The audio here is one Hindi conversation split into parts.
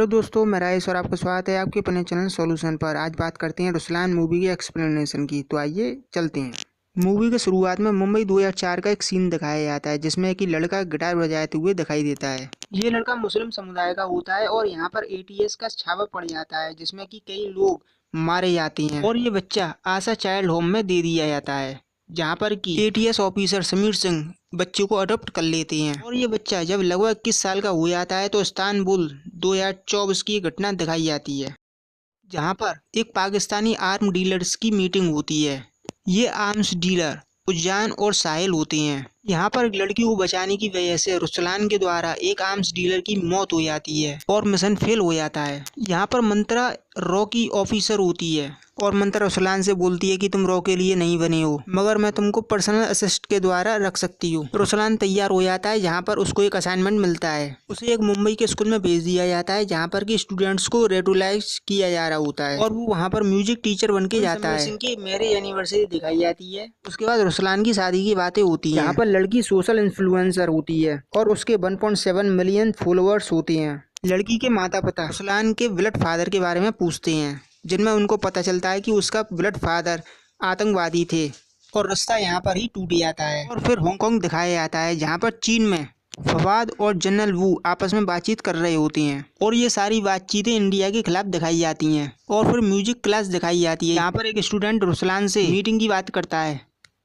हेलो दोस्तों, मैं राइस और आपका स्वागत है आपके अपने चैनल सॉल्यूशन पर। आज बात करते हैं रुसलान मूवी के एक्सप्लेनेशन की। तो आइए चलते हैं। मूवी के शुरुआत में मुंबई 2004 का एक सीन दिखाया जाता है जिसमें कि लड़का गिटार बजाते हुए दिखाई देता है। ये लड़का मुस्लिम समुदाय का होता है और यहाँ पर एटीएस का छावा पड़ जाता है जिसमें कि कई लोग मारे जाते हैं और ये बच्चा आशा चाइल्ड होम में दे दिया जाता है, जहाँ पर कि एटीएस ऑफिसर समीर सिंह बच्चे को अडॉप्ट कर लेते हैं। और ये बच्चा जब लगभग 21 साल का हो जाता है तो इस्तांबुल 2024 की घटना दिखाई जाती है, जहाँ पर एक पाकिस्तानी आर्म डीलर्स की मीटिंग होती है। ये आर्म्स डीलर उज्जैन और साहिल होते हैं। यहाँ पर एक लड़की को बचाने की वजह से रुसलान के द्वारा एक आर्म्स डीलर की मौत हो जाती है और मिशन फेल हो जाता है। यहाँ पर मंत्रा रॉ की ऑफिसर होती है और मंत्रा रुसलान से बोलती है कि तुम रॉ के लिए नहीं बने हो, मगर मैं तुमको पर्सनल असिस्ट के द्वारा रख सकती हूँ। रुसलान तैयार हो जाता है, जहाँ पर उसको एक असाइनमेंट मिलता है। उसे एक मुंबई के स्कूल में भेज दिया जाता है जहाँ पर कि स्टूडेंट्स को रेगुलाइज किया जा रहा होता है और वो वहाँ पर म्यूजिक टीचर बन के जाता है। की मैरिज एनिवर्सरी दिखाई जाती है। उसके बाद रुसलान की शादी की बातें होती हैं। यहाँ पर लड़की सोशल इन्फ्लुएंसर होती है और उसके 1.7 मिलियन फॉलोअर्स होते हैं। लड़की के माता पिता रुसलान के ब्लड फादर के बारे में पूछते हैं, जिनमें उनको पता चलता है कि उसका ब्लड फादर आतंकवादी थे और रिश्ता यहाँ पर ही टूट जाता है। और फिर हांगकांग दिखाया जाता है जहाँ पर चीन में फवाद और जनरल वू आपस में बातचीत कर रहे होते हैं और ये सारी बातचीतें इंडिया के खिलाफ दिखाई जाती हैं। और फिर म्यूजिक क्लास दिखाई जाती है, यहाँ पर एक स्टूडेंट रुसलान से मीटिंग की बात करता है।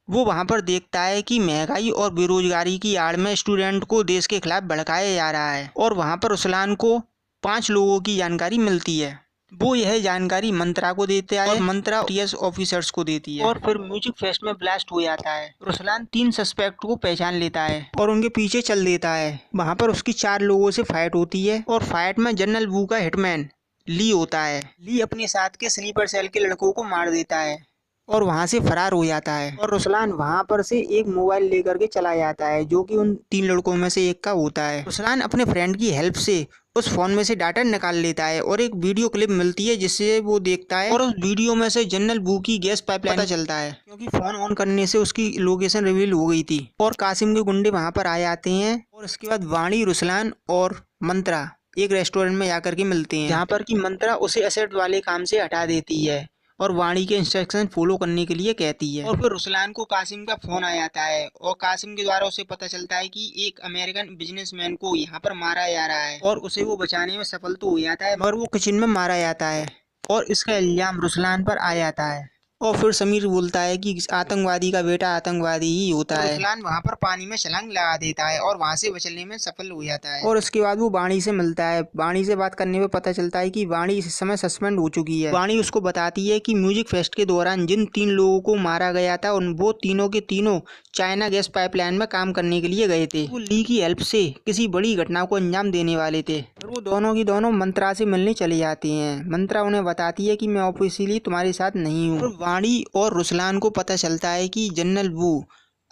वो वहाँ पर देखता है कि महंगाई और बेरोजगारी की आड़ में स्टूडेंट को देश के खिलाफ भड़काया जा रहा है और वहाँ पर रुसलान को 5 लोगों की जानकारी मिलती है। वो यह जानकारी मंत्रा को देता है और मंत्रा टीएस ऑफिसर्स को देती है। और फिर म्यूजिक फेस्ट में ब्लास्ट हो जाता है। रुसलान 3 सस्पेक्ट को पहचान लेता है और उनके पीछे चल देता है। वहाँ पर उसकी 4 लोगों से फाइट होती है और फाइट में जनरल वू का हिटमैन ली होता है। ली अपने साथ के स्लीपर सेल के लड़कों को मार देता है और वहाँ से फरार हो जाता है। और रुसलान वहाँ पर से एक मोबाइल लेकर के चला जाता है जो कि उन 3 लड़कों में से एक का होता है। रुसलान अपने फ्रेंड की हेल्प से उस फोन में से डाटा निकाल लेता है और एक वीडियो क्लिप मिलती है जिससे वो देखता है और उस वीडियो में से जनरल वू की गैस पाइपलाइन पता चलता है, क्योंकि फोन ऑन करने से उसकी लोकेशन रिवील हो गई थी। और कासिम के गुंडे वहाँ पर आ जाते हैं और उसके बाद वाणी, रुसलान और मंत्रा एक रेस्टोरेंट में जाकर के मिलते हैं, जहाँ पर की मंत्रा उसे एसेट वाले काम से हटा देती है और वाणी के इंस्ट्रक्शन फॉलो करने के लिए कहती है। और फिर रुसलान को कासिम का फोन आ जाता है और कासिम के द्वारा उसे पता चलता है कि एक अमेरिकन बिजनेसमैन को यहाँ पर मारा जा रहा है और उसे वो बचाने में सफल तो हो जाता है, मगर वो किचन में मारा जाता है और इसका इल्जाम रुसलान पर आ जाता है। और फिर समीर बोलता है कि आतंकवादी का बेटा आतंकवादी ही होता है। रुसलान वहाँ पर पानी में छलांग लगा देता है और वहाँ से बचने में सफल हो जाता है। और उसके बाद वो वाणी से मिलता है। वाणी से बात करने में पता चलता है कि वाणी इस समय सस्पेंड हो चुकी है। वाणी उसको बताती है कि म्यूजिक फेस्ट के दौरान जिन 3 लोगों को मारा गया था उन वो तीनों के तीनों चाइना गैस पाइपलाइन में काम करने के लिए गए थे। वो ली की हेल्प से किसी बड़ी घटना को अंजाम देने वाले थे। और वो दोनों की दोनों मंत्रा से मिलने चले जाती हैं। मंत्रा उन्हें बताती है कि मैं ऑफिशियली तुम्हारे साथ नहीं हूँ। और वाणी और रुसलान को पता चलता है कि जनरल वू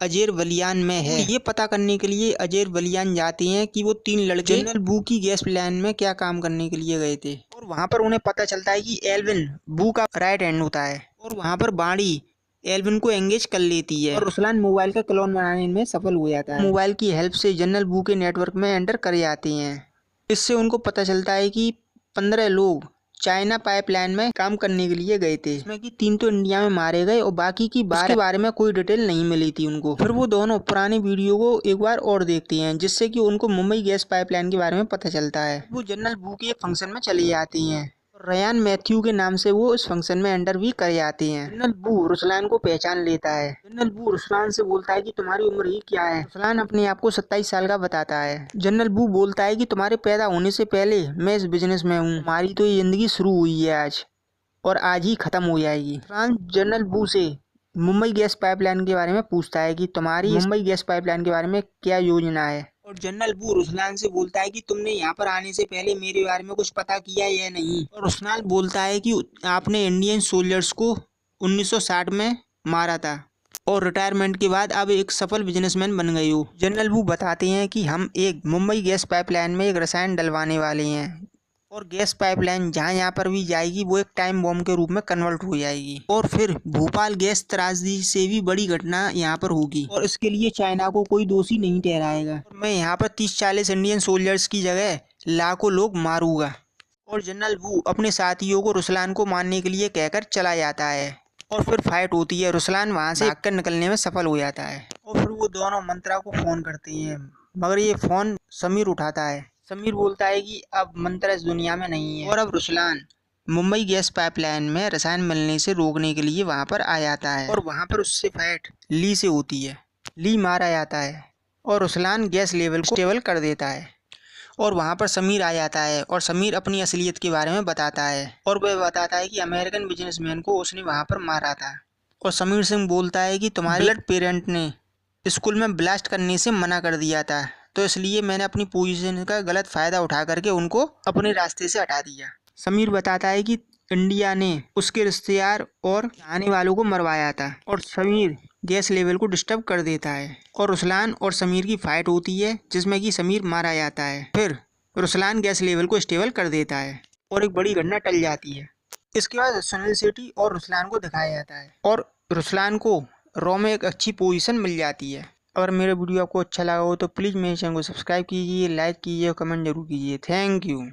अजेर वलियान में है। ये पता करने के लिए अजेर वलियान जाते हैं कि वो 3 लड़के जनरल वू की गैस प्लान में क्या काम करने के लिए गए थे। और वहाँ पर उन्हें पता चलता है कि एल्विन वू का राइट हैंड होता है और वहाँ पर वाणी एल्विन को एंगेज कर लेती है और रुसलान मोबाइल का क्लोन बनाने में सफल हो जाता है। मोबाइल की हेल्प से जनरल वू के नेटवर्क में एंटर कर जाते हैं। इससे उनको पता चलता है कि 15 लोग चाइना पाइपलाइन में काम करने के लिए गए थे, इसमें कि 3 तो इंडिया में मारे गए और बाकी की 12 के बारे में कोई डिटेल नहीं मिली थी उनको। फिर वो दोनों पुरानी वीडियो को एक बार और देखते हैं जिससे कि उनको मुंबई गैस पाइपलाइन के बारे में पता चलता है। वो जनरल वू के फंक्शन में चली जाती हैं। रयान मैथ्यू के नाम से वो इस फंक्शन में एंटर भी कर जाते हैं। जनरल वू रुसलान को पहचान लेता है। जनरल वू रुसलान से बोलता है कि तुम्हारी उम्र ही क्या है। रुसलान अपने आप को 27 साल का बताता है। जनरल वू बोलता है कि तुम्हारे पैदा होने से पहले मैं इस बिजनेस में हूँ, तुम्हारी तो ये जिंदगी शुरू हुई है आज और आज ही खत्म हो जाएगी। रुसलान जनरल वू से मुंबई गैस पाइपलाइन के बारे में पूछता है कि तुम्हारी मुंबई गैस पाइपलाइन के बारे में क्या योजना है। और जनरल वू रुसलान से बोलता है कि तुमने यहाँ पर आने से पहले मेरे बारे में कुछ पता किया या नहीं। और रुसलान बोलता है कि आपने इंडियन सोल्जर्स को 1960 में मारा था और रिटायरमेंट के बाद अब एक सफल बिजनेसमैन बन गए हो। जनरल वू बताते हैं कि हम एक मुंबई गैस पाइपलाइन में एक रसायन डलवाने वाले हैं और गैस पाइपलाइन जहाँ पर भी जाएगी वो एक टाइम बॉम्ब के रूप में कन्वर्ट हो जाएगी और फिर भोपाल गैस त्रासदी से भी बड़ी घटना यहाँ पर होगी और इसके लिए चाइना को कोई दोषी नहीं ठहराएगा। मैं यहाँ पर 30-40 इंडियन सोल्जर्स की जगह लाखों लोग मारूंगा। और जनरल वू अपने साथियों को रुसलान को मारने के लिए कहकर चला जाता है और फिर फाइट होती है। रुसलान वहां से भागकर निकलने में सफल हो जाता है और फिर वो दोनों मंत्रा को फोन करते हैं, मगर ये फोन समीर उठाता है। समीर बोलता है कि अब मंत्रा इस दुनिया में नहीं है और अब रुसलान मुंबई गैस पाइपलाइन में रसायन मिलने से रोकने के लिए वहां पर आ जाता है और वहां पर उससे फाइट ली से होती है। ली मारा जाता है और रुसलान गैस लेवल को स्टेबल कर देता है और वहां पर समीर आ जाता है और समीर अपनी असलियत के बारे में बताता है और वह बताता है कि अमेरिकन बिजनेसमैन को उसने वहां पर मारा था। और समीर सिंह बोलता है कि तुम्हारे ब्लड पेरेंट ने स्कूल में ब्लास्ट करने से मना कर दिया था, तो इसलिए मैंने अपनी पोजीशन का गलत फायदा उठा करके उनको अपने रास्ते से हटा दिया। समीर बताता है कि इंडिया ने उसके रिश्तेदार और आने वालों को मरवाया था और समीर गैस लेवल को डिस्टर्ब कर देता है और रुसलान और समीर की फाइट होती है जिसमें कि समीर मारा जाता है। फिर रुसलान गैस लेवल को स्टेबल कर देता है और एक बड़ी घटना टल जाती है। इसके बाद सुनील शेट्टी और रुसलान को दिखाया जाता है और रुसलान को रॉ में एक अच्छी पोजीशन मिल जाती है। अगर मेरा वीडियो आपको अच्छा लगा हो तो प्लीज़ मेरे चैनल को सब्सक्राइब कीजिए, लाइक कीजिए और कमेंट जरूर कीजिए। Thank you.